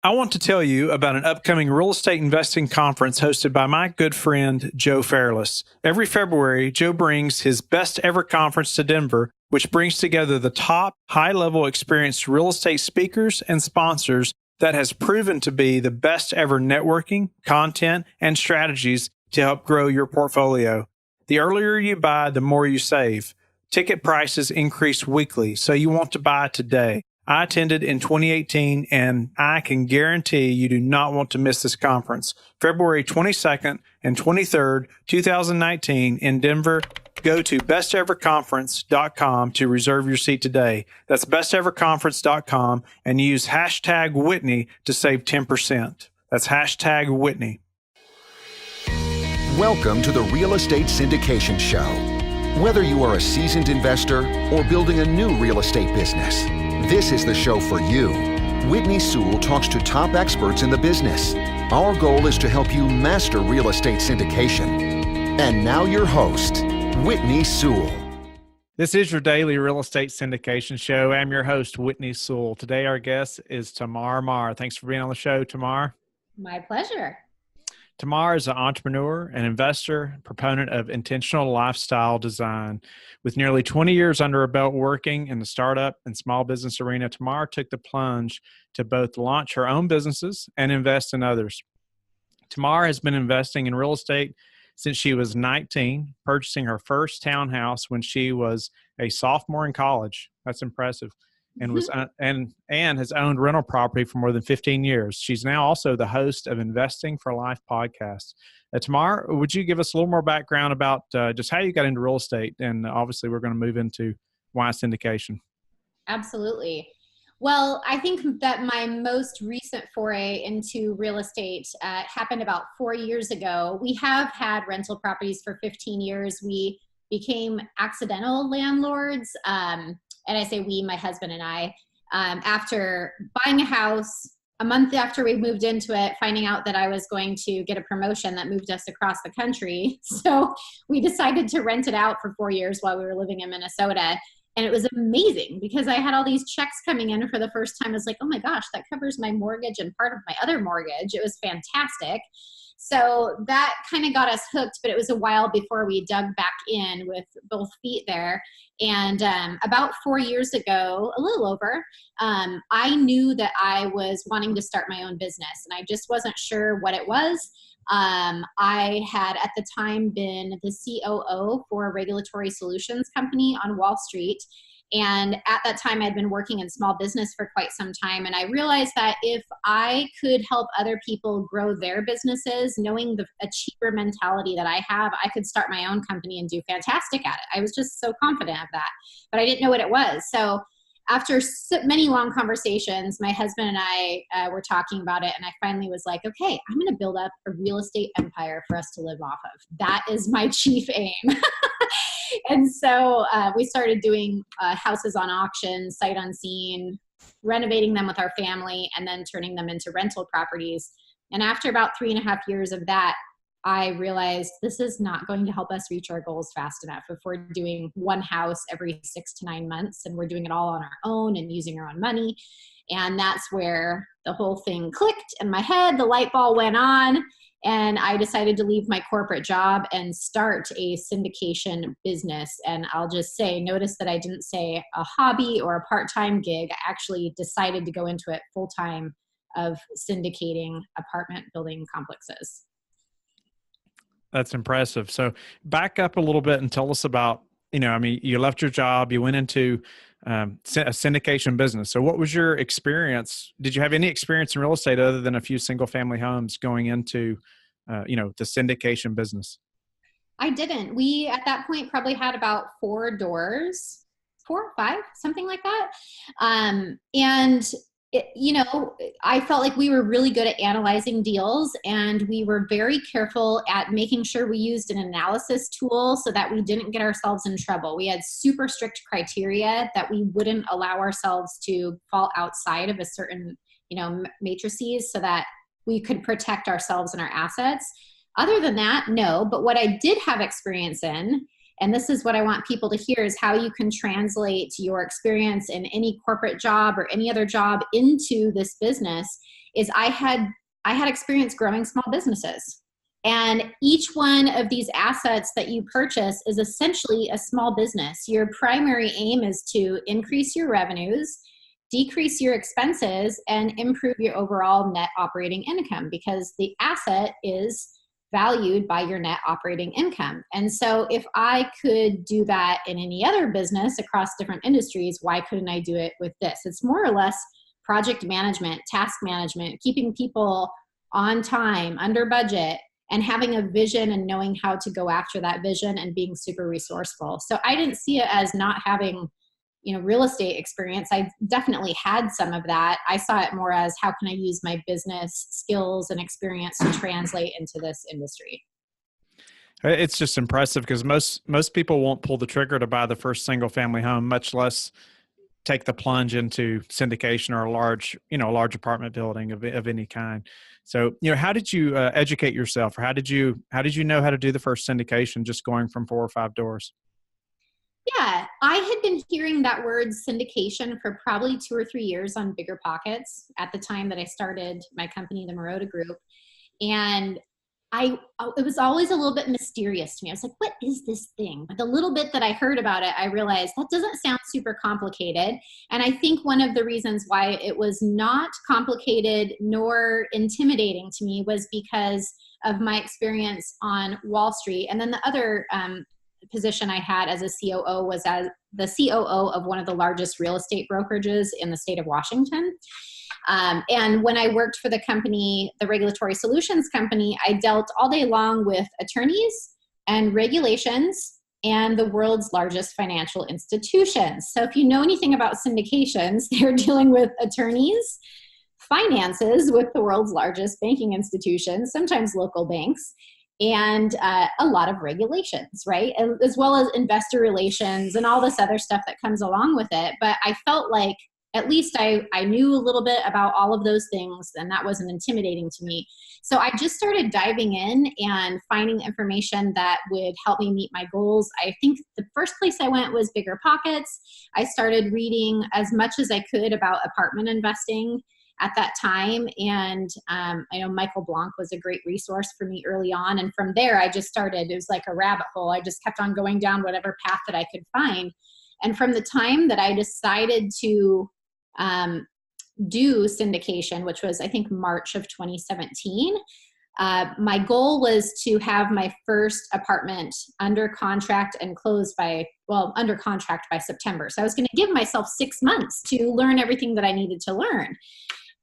I want to tell you about an upcoming real estate investing conference hosted by my good friend, Joe Fairless. Every February, Joe brings his best ever conference to Denver, which brings together the top high-level experienced real estate speakers and sponsors that has proven to be the best ever networking, content, and strategies to help grow your portfolio. The earlier you buy, the more you save. Ticket prices increase weekly, so you want to buy today. I attended in 2018, and I can guarantee you do not want to miss this conference. February 22nd and 23rd, 2019 in Denver. Go to besteverconference.com to reserve your seat today. That's besteverconference.com and use hashtag Whitney to save 10%. That's hashtag Whitney. Welcome to the Real Estate Syndication Show. Whether you are a seasoned investor or building a new real estate business, this is the show for you. Whitney Sewell talks to top experts in the business. Our goal is to help you master real estate syndication. And now your host, Whitney Sewell. This is your daily real estate syndication show. I'm your host, Whitney Sewell. Today, our guest is Tamar Mar. Thanks for being on the show, Tamar. My pleasure. Tamar is an entrepreneur, an investor, proponent of intentional lifestyle design. With nearly 20 years under her belt working in the startup and small business arena, Tamar took the plunge to both launch her own businesses and invest in others. Tamar has been investing in real estate since she was 19, purchasing her first townhouse when she was a sophomore in college. That's impressive. And was and has owned rental property for more than 15 years. She's now also the host of Investing for Life podcast. Tamar, would you give us a little more background about just how you got into real estate? And obviously, we're going to move into why syndication. Absolutely. Well, I think that my most recent foray into real estate happened about 4 years ago. We have had rental properties for 15 years. We became accidental landlords. And I say we, my husband and I, after buying a house, a month after we moved into it, finding out that I was going to get a promotion that moved us across the country. So we decided to rent it out for 4 years while we were living in Minnesota. And it was amazing because I had all these checks coming in for the first time. I was like, oh my gosh, that covers my mortgage and part of my other mortgage. It was fantastic. So that kind of got us hooked, but it was a while before we dug back in with both feet there. And about 4 years ago, a little over, I knew that I was wanting to start my own business, and I just wasn't sure what it was. I had at the time been the COO for a regulatory solutions company on Wall Street. And at that time, I'd been working in small business for quite some time. And I realized that if I could help other people grow their businesses, knowing the achiever mentality that I have, I could start my own company and do fantastic at it. I was just so confident of that, but I didn't know what it was. So after many long conversations, my husband and I were talking about it. And I finally was like, okay, I'm going to build up a real estate empire for us to live off of. That is my chief aim. And so we started doing houses on auction, sight unseen, renovating them with our family, and then turning them into rental properties. And after about 3.5 years of that, I realized this is not going to help us reach our goals fast enough. If we're doing one house every 6 to 9 months and we're doing it all on our own and using our own money. And that's where the whole thing clicked in my head. The light bulb went on. And I decided to leave my corporate job and start a syndication business. And I'll just say, notice that I didn't say a hobby or a part-time gig. I actually decided to go into it full-time of syndicating apartment building complexes. That's impressive. So back up a little bit and tell us about, you left your job, you went into a syndication business. So what was your experience? Did you have any experience in real estate other than a few single family homes going into, the syndication business? I didn't. We, at that point, probably had about 4 doors, 4 or 5, something like that. I felt like we were really good at analyzing deals, and we were very careful at making sure we used an analysis tool so that we didn't get ourselves in trouble. We had super strict criteria that we wouldn't allow ourselves to fall outside of a certain, matrices so that we could protect ourselves and our assets. Other than that, no. But what I did have experience in And this is what I want people to hear, is how you can translate your experience in any corporate job or any other job into this business. Is I had experience growing small businesses. And each one of these assets that you purchase is essentially a small business. Your primary aim is to increase your revenues, decrease your expenses, and improve your overall net operating income, because the asset is valued by your net operating income. And so if I could do that in any other business across different industries, why couldn't I do it with this? It's more or less project management, task management, keeping people on time, under budget, and having a vision and knowing how to go after that vision and being super resourceful. So I didn't see it as not having, real estate experience. I definitely had some of that. I saw it more as, how can I use my business skills and experience to translate into this industry? It's just impressive, because most people won't pull the trigger to buy the first single family home, much less take the plunge into syndication or a large apartment building of any kind. So, how did you educate yourself, or how did you know how to do the first syndication, just going from 4 or 5 doors? Yeah, I had been hearing that word syndication for probably 2 or 3 years on Bigger Pockets at the time that I started my company, the Marota Group. And it was always a little bit mysterious to me. I was like, what is this thing? But the little bit that I heard about it, I realized that doesn't sound super complicated. And I think one of the reasons why it was not complicated nor intimidating to me was because of my experience on Wall Street. And then the other position I had as a COO was as the COO of one of the largest real estate brokerages in the state of Washington. And when I worked for the company, the Regulatory Solutions Company, I dealt all day long with attorneys and regulations and the world's largest financial institutions. So if you know anything about syndications, they're dealing with attorneys, finances with the world's largest banking institutions, sometimes local banks, and a lot of regulations, right? And as well as investor relations and all this other stuff that comes along with it. But I felt like at least I knew a little bit about all of those things, and that wasn't intimidating to me. So I just started diving in and finding information that would help me meet my goals. I think the first place I went was Bigger Pockets. I started reading as much as I could about apartment investing at that time. And I know Michael Blanc was a great resource for me early on. And from there, I just started, it was like a rabbit hole. I just kept on going down whatever path that I could find. And from the time that I decided to do syndication, which was, I think, March of 2017, my goal was to have my first apartment under contract and closed under contract by September. So I was going to give myself 6 months to learn everything that I needed to learn.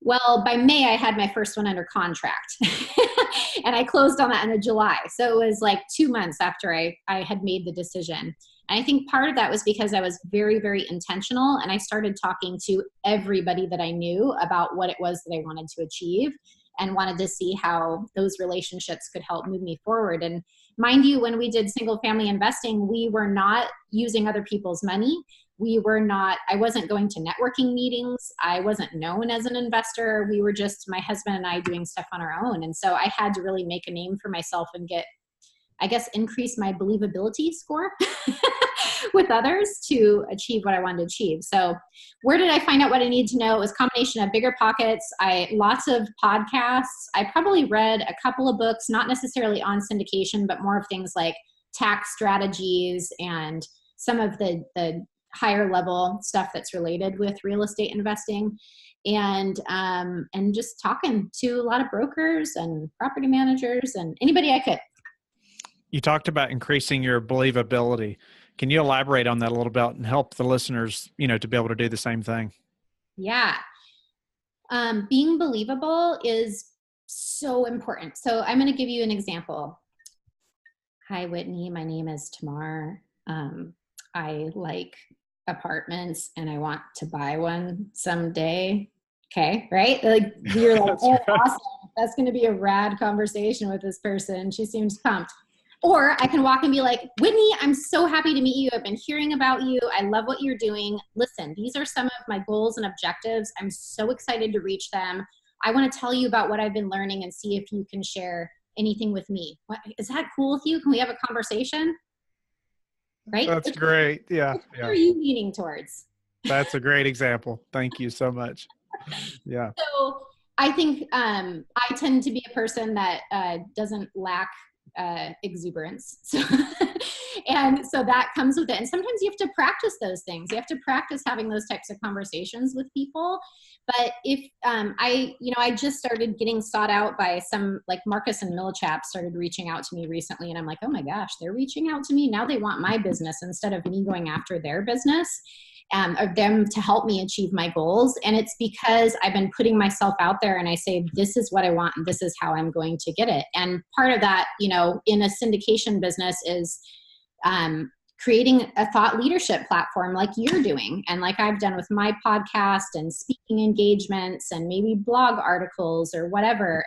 Well, by May, I had my first one under contract and I closed on that end of July. So it was like 2 months after I had made the decision. And I think part of that was because I was very, very intentional, and I started talking to everybody that I knew about what it was that I wanted to achieve and wanted to see how those relationships could help move me forward. And mind you, when we did single family investing, we were not using other people's money. I wasn't going to networking meetings. I wasn't known as an investor. We were just my husband and I doing stuff on our own. And so I had to really make a name for myself and increase my believability score with others to achieve what I wanted to achieve. So where did I find out what I needed to know? It was a combination of Bigger Pockets, lots of podcasts. I probably read a couple of books, not necessarily on syndication, but more of things like tax strategies and some of the higher level stuff that's related with real estate investing, and just talking to a lot of brokers and property managers and anybody I could. You talked about increasing your believability. Can you elaborate on that a little bit and help the listeners, to be able to do the same thing? Yeah. Being believable is so important. So I'm going to give you an example. Hi, Whitney. My name is Tamar. I like apartments and I want to buy one someday. Okay, right? Like you're like, oh, awesome. That's going to be a rad conversation with this person. She seems pumped. Or I can walk and be like, Whitney, I'm so happy to meet you. I've been hearing about you. I love what you're doing. Listen, these are some of my goals and objectives. I'm so excited to reach them. I want to tell you about what I've been learning and see if you can share anything with me. Is that cool with you? Can we have a conversation? right? That's great. Yeah. Which one Yeah. are you leaning towards? That's a great example. Thank you so much. Yeah. So I think I tend to be a person that doesn't lack exuberance. So, and so that comes with it. And sometimes you have to practice those things. You have to practice having those types of conversations with people. But if I just started getting sought out by some, like Marcus and Millichap started reaching out to me recently, and I'm like, oh my gosh, they're reaching out to me. Now they want my business instead of me going after their business. Or them to help me achieve my goals. And it's because I've been putting myself out there and I say, this is what I want and this is how I'm going to get it. And part of that, in a syndication business is creating a thought leadership platform like you're doing and like I've done with my podcast and speaking engagements and maybe blog articles or whatever,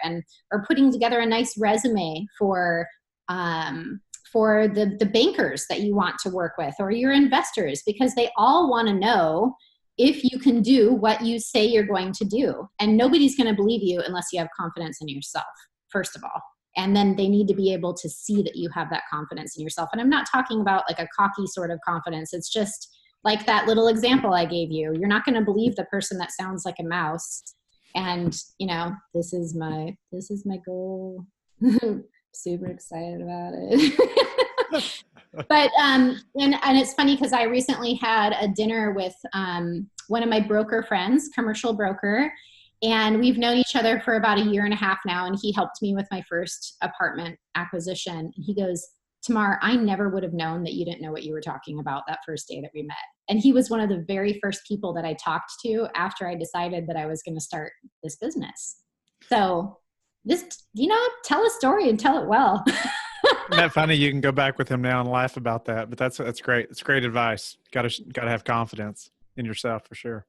or putting together a nice resume for the bankers that you want to work with or your investors, because they all want to know if you can do what you say you're going to do. And nobody's going to believe you unless you have confidence in yourself, first of all. And then they need to be able to see that you have that confidence in yourself. And I'm not talking about like a cocky sort of confidence. It's just like that little example I gave you. You're not going to believe the person that sounds like a mouse. And, this is my goal. Super excited about it. But and it's funny because I recently had a dinner with one of my broker friends, commercial broker, and we've known each other for about 1.5 years now, and he helped me with my first apartment acquisition. And he goes, Tamar, I never would have known that you didn't know what you were talking about that first day that we met. And he was one of the very first people that I talked to after I decided that I was going to start this business. So just, tell a story and tell it well. Isn't that funny? You can go back with him now and laugh about that, but that's great. It's great advice. Got to have confidence in yourself for sure.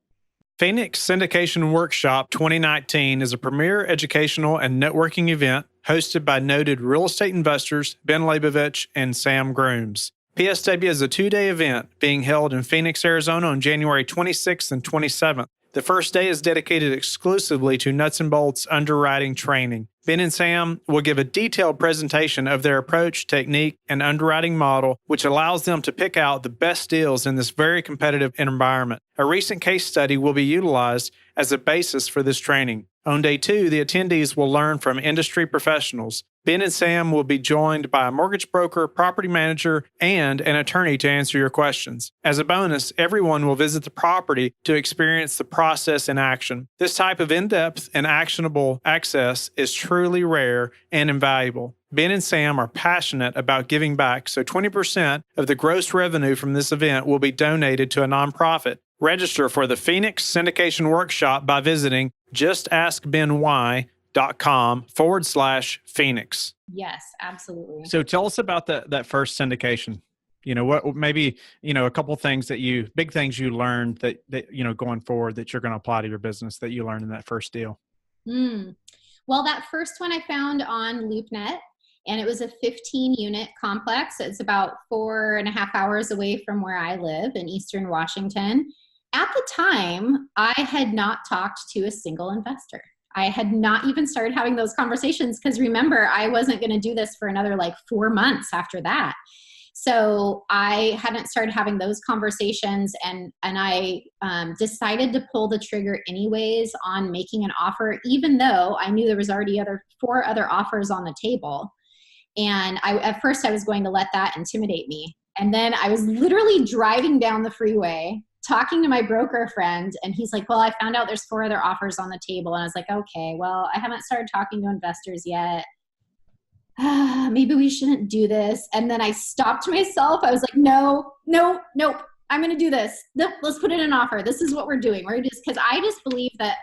Phoenix Syndication Workshop 2019 is a premier educational and networking event hosted by noted real estate investors Ben Leibovich and Sam Grooms. PSW is a 2-day event being held in Phoenix, Arizona on January 26th and 27th. The first day is dedicated exclusively to nuts and bolts underwriting training. Ben and Sam will give a detailed presentation of their approach, technique, and underwriting model, which allows them to pick out the best deals in this very competitive environment. A recent case study will be utilized as a basis for this training. On day 2, the attendees will learn from industry professionals. Ben and Sam will be joined by a mortgage broker, property manager, and an attorney to answer your questions. As a bonus, everyone will visit the property to experience the process in action. This type of in-depth and actionable access is truly rare and invaluable. Ben and Sam are passionate about giving back, so 20% of the gross revenue from this event will be donated to a nonprofit. Register for the Phoenix Syndication Workshop by visiting justaskbenwhy.com/Phoenix. Yes, absolutely. So tell us about that first syndication. What maybe, a couple of things big things you learned that going forward that you're going to apply to your business that you learned in that first deal. Well, that first one I found on LoopNet, and it was a 15-unit complex. It's about 4.5 hours away from where I live in Eastern Washington. At the time, I had not talked to a single investor. I had not even started having those conversations because remember, I wasn't going to do this for another 4 months after that. So I hadn't started having those conversations, and I decided to pull the trigger anyways on making an offer, even though I knew there was already 4 other offers on the table. And at first I was going to let that intimidate me. And then I was literally driving down the freeway talking to my broker friend, and he's like, well, I found out there's 4 other offers on the table. And I was like, okay, well, I haven't started talking to investors yet. Maybe we shouldn't do this. And then I stopped myself. I was like, nope. I'm going to do this. Nope, let's put in an offer. This is what we're doing. Because I just believe that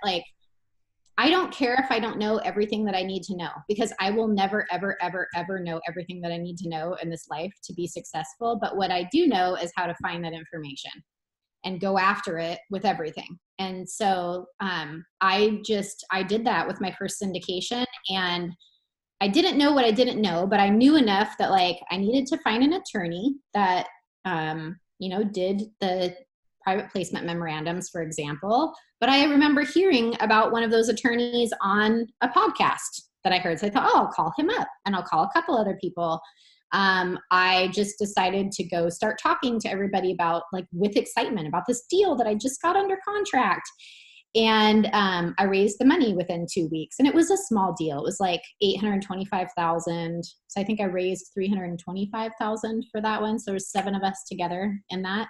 I don't care if I don't know everything that I need to know, because I will never, ever, ever, ever know everything that I need to know in this life to be successful. But what I do know is how to find that information and go after it with everything. And so I did that with my first syndication, and I didn't know what I didn't know, but I knew enough that I needed to find an attorney that, did the private placement memorandums, for example. But I remember hearing about one of those attorneys on a podcast that I heard. So I thought, I'll call him up, and I'll call a couple other people. I just decided to go start talking to everybody about, like, with excitement about this deal that I just got under contract. And I raised the money within 2 weeks, and it was a small deal. It was like $825,000. So I think I raised $325,000 for that one. So there's 7 of us together in that.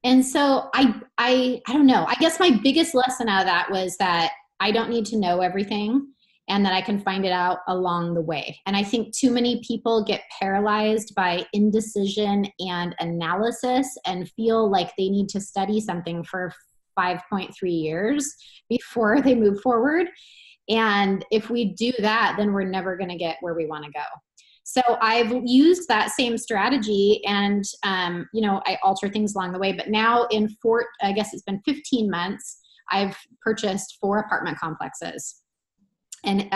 And so I don't know. I guess my biggest lesson out of that was that I don't need to know everything, and that I can find it out along the way. And I think too many people get paralyzed by indecision and analysis and feel like they need to study something for 5.3 years before they move forward. And if we do that, then we're never going to get where we want to go. So I've used that same strategy, and, I alter things along the way. But now I guess it's been 15 months, I've purchased 4 apartment complexes. And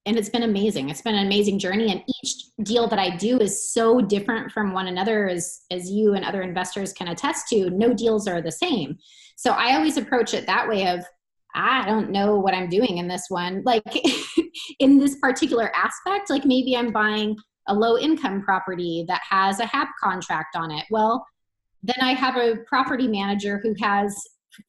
it's been amazing. It's been an amazing journey. And each deal that I do is so different from one another, as you and other investors can attest to. No deals are the same. So I always approach it that way of, I don't know what I'm doing in this one. Like in this particular aspect, like maybe I'm buying a low income property that has a HAP contract on it. Well, then I have a property manager who has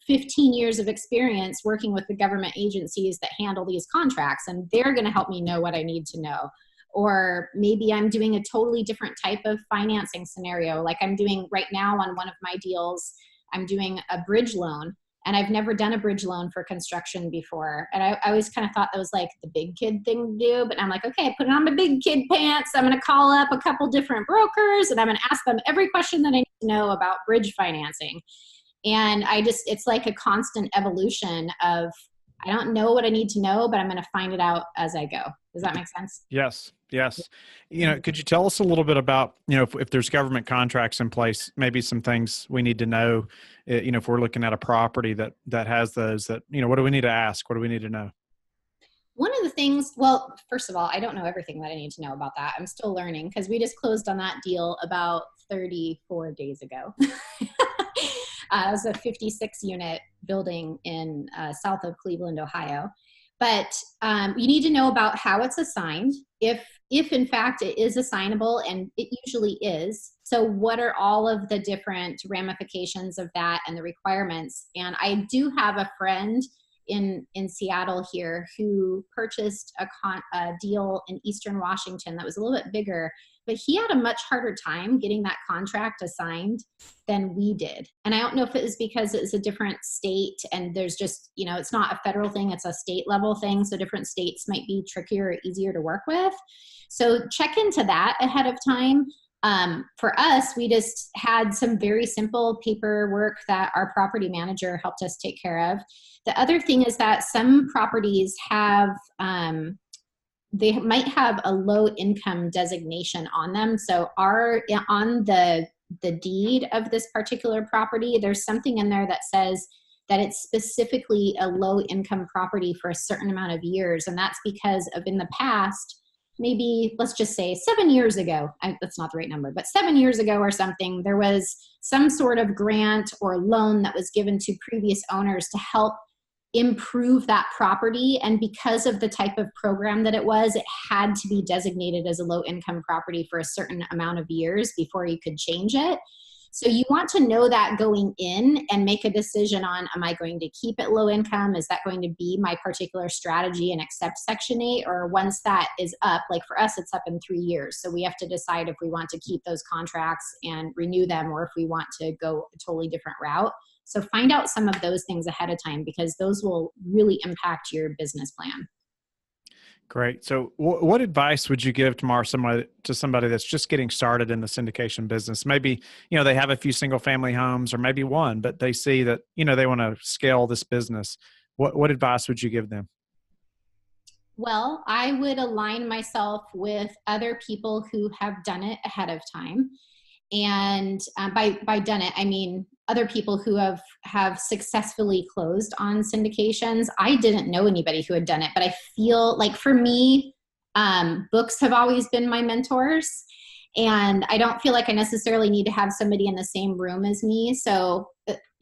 15 years of experience working with the government agencies that handle these contracts, and they're going to help me know what I need to know. Or maybe I'm doing a totally different type of financing scenario. Like I'm doing right now on one of my deals, I'm doing a bridge loan, and I've never done a bridge loan for construction before. And I always kind of thought that was like the big kid thing to do, but I'm like, okay, put it on my big kid pants. I'm going to call up a couple different brokers, and I'm going to ask them every question that I need to know about bridge financing. And it's like a constant evolution of, I don't know what I need to know, but I'm going to find it out as I go. Does that make sense? Yes. Could you tell us a little bit about, if there's government contracts in place, maybe some things we need to know, if we're looking at a property that has those, that, what do we need to ask? What do we need to know? One of the things, well, first of all, I don't know everything that I need to know about that. I'm still learning, because we just closed on that deal about 34 days ago. It was a 56 unit building in south of Cleveland, Ohio. But you need to know about how it's assigned, if in fact it is assignable, and it usually is. So what are all of the different ramifications of that and the requirements? And I do have a friend in Seattle here who purchased a deal in Eastern Washington that was a little bit bigger, but he had a much harder time getting that contract assigned than we did. And I don't know if it is because it's a different state, and there's just, it's not a federal thing, it's a state level thing. So different states might be trickier or easier to work with. So check into that ahead of time. For us, we just had some very simple paperwork that our property manager helped us take care of. The other thing is that some properties have, they might have a low income designation on them. So on the deed of this particular property, there's something in there that says that it's specifically a low income property for a certain amount of years. And that's because of, in the past, maybe let's just say 7 years ago, that's not the right number, but 7 years ago or something, there was some sort of grant or loan that was given to previous owners to help improve that property. And because of the type of program that it had to be designated as a low income property for a certain amount of years before you could change it. So you want to know that going in and make a decision on, am I going to keep it low income? Is that going to be my particular strategy and accept Section 8? Or once that is up, like for us, it's up in 3 years. So we have to decide if we want to keep those contracts and renew them, or if we want to go a totally different route. So find out some of those things ahead of time, because those will really impact your business plan. Great. So what advice would you give, Tamar, to somebody that's just getting started in the syndication business? Maybe, they have a few single family homes, or maybe one, but they see that, they want to scale this business. What advice would you give them? Well, I would align myself with other people who have done it ahead of time. And by done it, I mean other people who have successfully closed on syndications. I didn't know anybody who had done it, but I feel like for me, books have always been my mentors. And I don't feel like I necessarily need to have somebody in the same room as me. So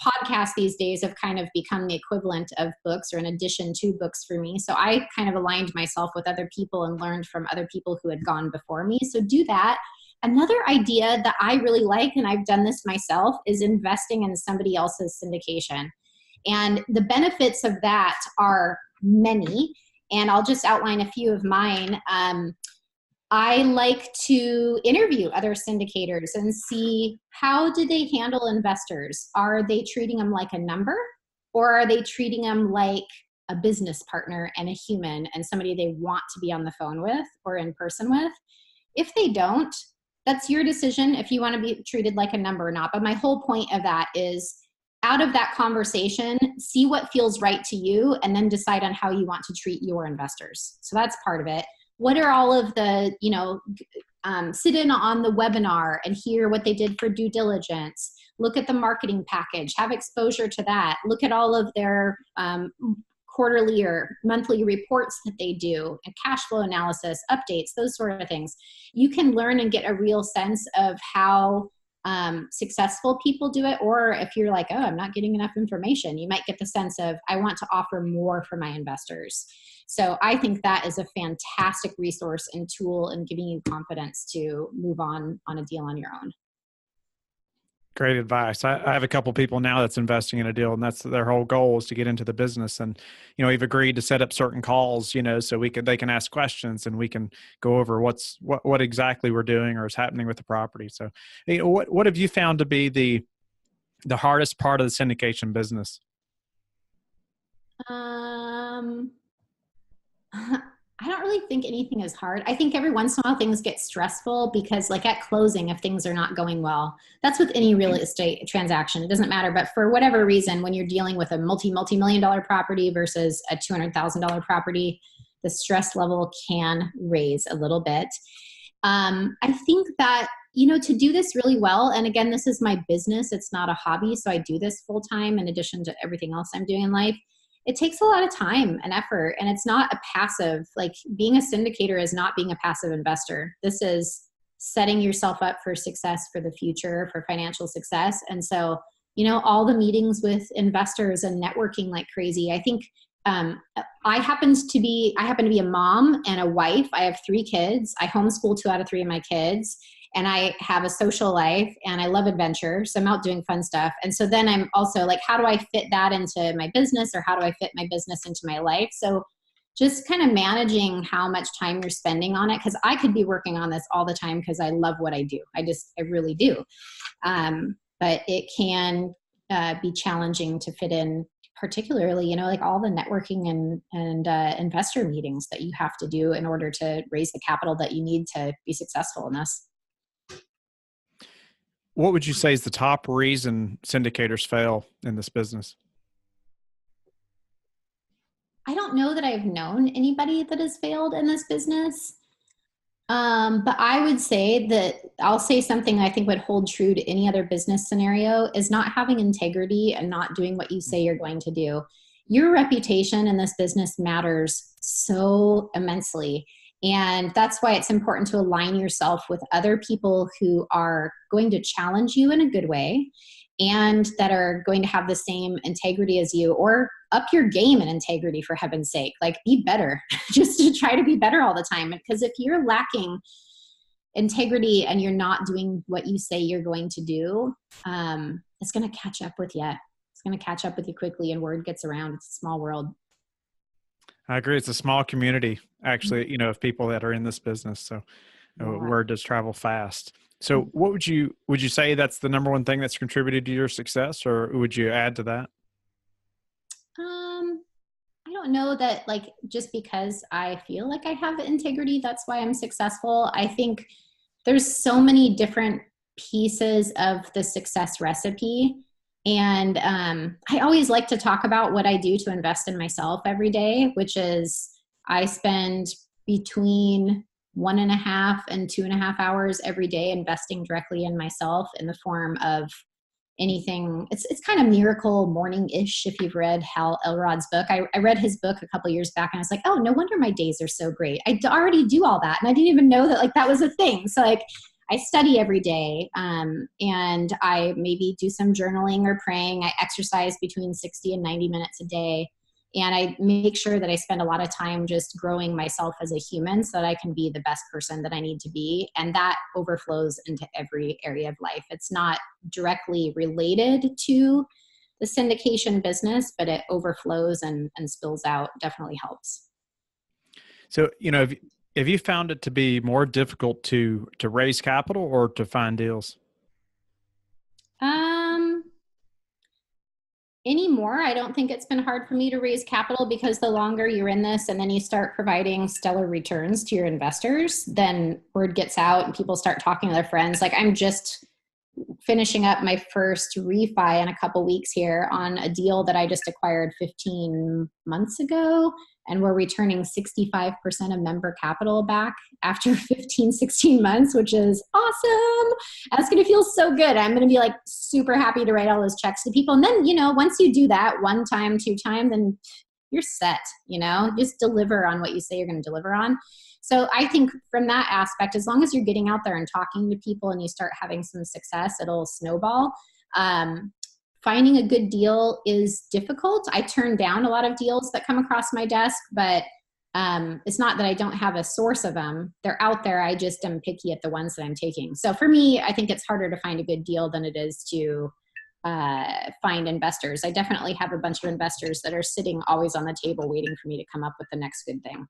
podcasts these days have kind of become the equivalent of books or an addition to books for me. So I kind of aligned myself with other people and learned from other people who had gone before me. So do that. Another idea that I really like, and I've done this myself, is investing in somebody else's syndication. And the benefits of that are many, and I'll just outline a few of mine. I like to interview other syndicators and see, how do they handle investors? Are they treating them like a number, or are they treating them like a business partner and a human and somebody they want to be on the phone with or in person with? If they don't, that's your decision if you want to be treated like a number or not. But my whole point of that is, out of that conversation, see what feels right to you and then decide on how you want to treat your investors. So that's part of it. What are all of the, sit in on the webinar and hear what they did for due diligence. Look at the marketing package, have exposure to that. Look at all of their quarterly or monthly reports that they do, and cash flow analysis, updates, those sort of things. You can learn and get a real sense of how successful people do it. Or if you're like, oh, I'm not getting enough information, you might get the sense of, I want to offer more for my investors. So I think that is a fantastic resource and tool in giving you confidence to move on a deal on your own. Great advice. I have a couple people now that's investing in a deal, and that's their whole goal is to get into the business. And, we've agreed to set up certain calls, so they can ask questions and we can go over what exactly we're doing or is happening with the property. So, what have you found to be the hardest part of the syndication business? I don't really think anything is hard. I think every once in a while things get stressful because, like at closing, if things are not going well, that's with any real estate transaction. It doesn't matter. But for whatever reason, when you're dealing with a multi-million dollar property versus a $200,000 property, the stress level can raise a little bit. I think that, to do this really well, and again, this is my business, it's not a hobby. So I do this full time in addition to everything else I'm doing in life. It takes a lot of time and effort, and it's not a passive, like being a syndicator is not being a passive investor. This is setting yourself up for success for the future, for financial success. And so, all the meetings with investors and networking like crazy. I think I happen to be a mom and a wife. I have 3 kids. I homeschool 2 out of 3 of my kids. And I have a social life and I love adventure. So I'm out doing fun stuff. And so then I'm also like, how do I fit that into my business, or how do I fit my business into my life? So just kind of managing how much time you're spending on it. Cause I could be working on this all the time because I love what I do. I really do. But it can be challenging to fit in, particularly, like all the networking and investor meetings that you have to do in order to raise the capital that you need to be successful in this. What would you say is the top reason syndicators fail in this business? I don't know that I've known anybody that has failed in this business. But I would say that I'll say something I think would hold true to any other business scenario is not having integrity and not doing what you say you're going to do. Your reputation in this business matters so immensely. And that's why it's important to align yourself with other people who are going to challenge you in a good way and that are going to have the same integrity as you, or up your game in integrity, for heaven's sake. Like, be better, just to try to be better all the time. Because if you're lacking integrity and you're not doing what you say you're going to do, it's going to catch up with you. It's going to catch up with you quickly, and word gets around. It's a small world. I agree. It's a small community, actually, of people that are in this business. So word does travel fast. So what would you say that's the number one thing that's contributed to your success, or would you add to that? I don't know that, like, just because I feel like I have integrity, that's why I'm successful. I think there's so many different pieces of the success recipe. And I always like to talk about what I do to invest in myself every day, which is I spend between 1.5 and 2.5 hours every day investing directly in myself in the form of anything. It's kind of miracle morning-ish if you've read Hal Elrod's book. I read his book a couple years back and I was like, oh, no wonder my days are so great. I already do all that. And I didn't even know that, like, that was a thing. So, like, I study every day, and I maybe do some journaling or praying. I exercise between 60 and 90 minutes a day. And I make sure that I spend a lot of time just growing myself as a human so that I can be the best person that I need to be. And that overflows into every area of life. It's not directly related to the syndication business, but it overflows and spills out, definitely helps. So, have you found it to be more difficult to raise capital or to find deals? Anymore, I don't think it's been hard for me to raise capital, because the longer you're in this and then you start providing stellar returns to your investors, then word gets out and people start talking to their friends. Like, I'm just finishing up my first refi in a couple weeks here on a deal that I just acquired 15 months ago. And we're returning 65% of member capital back after 15, 16 months, which is awesome. That's going to feel so good. I'm going to be like super happy to write all those checks to people. And then, once you do that 1 time, 2 time, then you're set, just deliver on what you say you're going to deliver on. So I think from that aspect, as long as you're getting out there and talking to people and you start having some success, it'll snowball. Finding a good deal is difficult. I turn down a lot of deals that come across my desk, but it's not that I don't have a source of them. They're out there. I just am picky at the ones that I'm taking. So for me, I think it's harder to find a good deal than it is to find investors. I definitely have a bunch of investors that are sitting always on the table waiting for me to come up with the next good thing.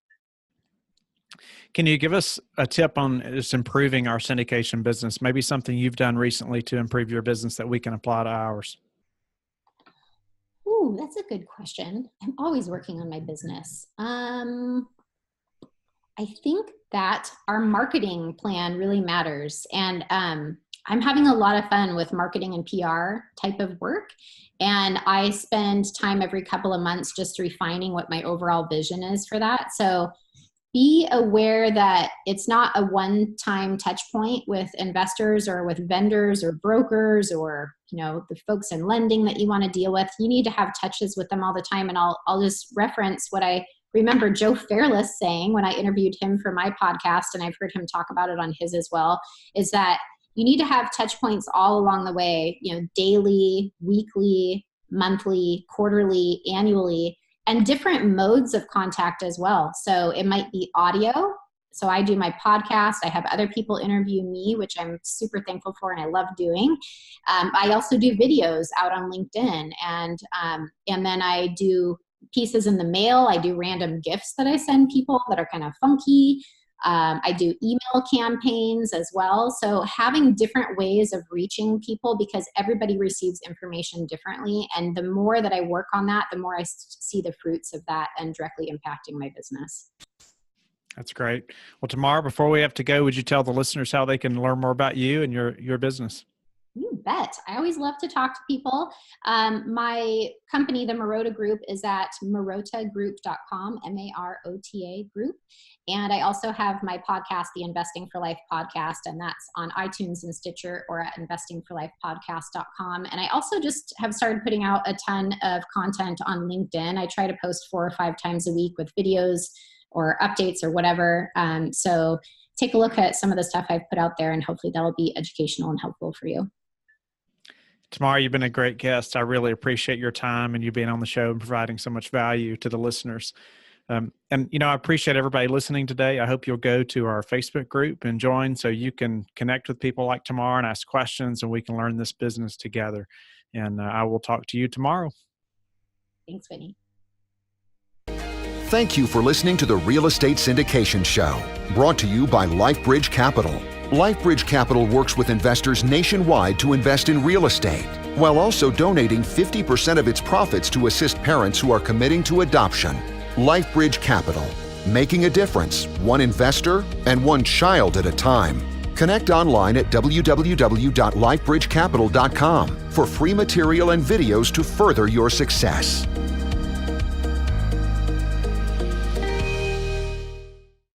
Can you give us a tip on just improving our syndication business? Maybe something you've done recently to improve your business that we can apply to ours. Ooh, that's a good question. I'm always working on my business. I think that our marketing plan really matters. And I'm having a lot of fun with marketing and PR type of work. And I spend time every couple of months just refining what my overall vision is for that. So be aware that it's not a one-time touch point with investors or with vendors or brokers or, the folks in lending that you want to deal with. You need to have touches with them all the time. And I'll just reference what I remember Joe Fairless saying when I interviewed him for my podcast, and I've heard him talk about it on his as well, is that you need to have touch points all along the way, daily, weekly, monthly, quarterly, annually, and different modes of contact as well. So it might be audio. So I do my podcast. I have other people interview me, which I'm super thankful for and I love doing. I also do videos out on LinkedIn, and then I do pieces in the mail. I do random gifts that I send people that are kind of funky. I do email campaigns as well. So having different ways of reaching people, because everybody receives information differently. And the more that I work on that, the more I see the fruits of that and directly impacting my business. That's great. Well, Tamar, before we have to go, would you tell the listeners how they can learn more about you and your business? You bet. I always love to talk to people. My company, the Marota Group, is at marotagroup.com, MAROTA Group. And I also have my podcast, the Investing for Life podcast, and that's on iTunes and Stitcher or at investingforlifepodcast.com. And I also just have started putting out a ton of content on LinkedIn. I try to post 4 or 5 times a week with videos or updates or whatever. So take a look at some of the stuff I've put out there, and hopefully that'll be educational and helpful for you. Tamar, you've been a great guest. I really appreciate your time and you being on the show and providing so much value to the listeners. I appreciate everybody listening today. I hope you'll go to our Facebook group and join so you can connect with people like Tamar and ask questions, and we can learn this business together. And I will talk to you tomorrow. Thanks, Whitney. Thank you for listening to the Real Estate Syndication Show, brought to you by Life Bridge Capital. Life Bridge Capital works with investors nationwide to invest in real estate, while also donating 50% of its profits to assist parents who are committing to adoption. Life Bridge Capital, making a difference, one investor and one child at a time. Connect online at www.lifebridgecapital.com for free material and videos to further your success.